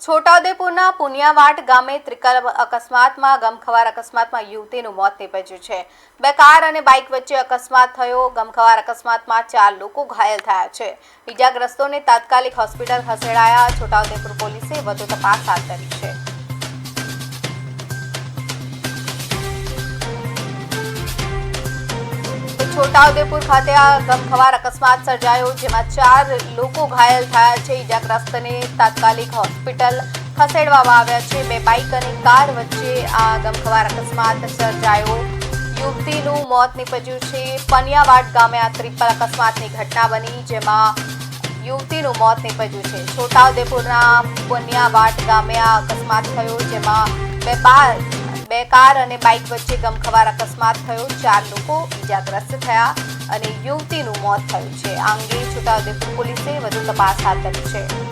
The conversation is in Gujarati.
છોટાઉદેપુરના પુનિયાવાટ ગામે ત્રિકલ અકસ્માતમાં ગમખ્વાર અકસ્માતમાં યુવતીનું મોત નીપજ્યું છે। બે કાર અને બાઇક વચ્ચે અકસ્માત થયો। ગમખ્વાર અકસ્માતમાં 4 લોકો ઘાયલ થયા છે। ઇજાગ્રસ્તોને તાત્કાલિક હોસ્પિટલ ખસેડાયા। છોટાઉદેપુર પોલીસે વધુ તપાસ હાથ ધરી છે। છોટાઉદેપુર ખાતે આ ગમખ્વાર અકસ્માત સર્જાયો, જેમાં 4 લોકો ઘાયલ થયા છે। ઇજાગ્રસ્તને તાત્કાલિક હોસ્પિટલ ખસેડવામાં આવ્યા છે। બે બાઇક અને કાર વચ્ચે આ ગમખ્વાર અકસ્માત સર્જાયો। યુવતીનું મોત નીપજ્યું છે। પનિયાવાડ ગામે આ ત્રિપલ અકસ્માતની ઘટના બની, જેમાં યુવતીનું મોત નીપજ્યું છે। છોટાઉદેપુરના પનિયાવાડ ગામે આ અકસ્માત થયો, જેમાં બે કાર અને બાઇક વચ્ચે ગમખ્વાર અકસ્માત થયો। 4 લોકો ઇજાગ્રસ્ત થયા અને યુવતીનું મોત થયું છે। આ અંગે છોટાઉદેપુર પોલીસે વધુ તપાસ હાથ ધરી છે।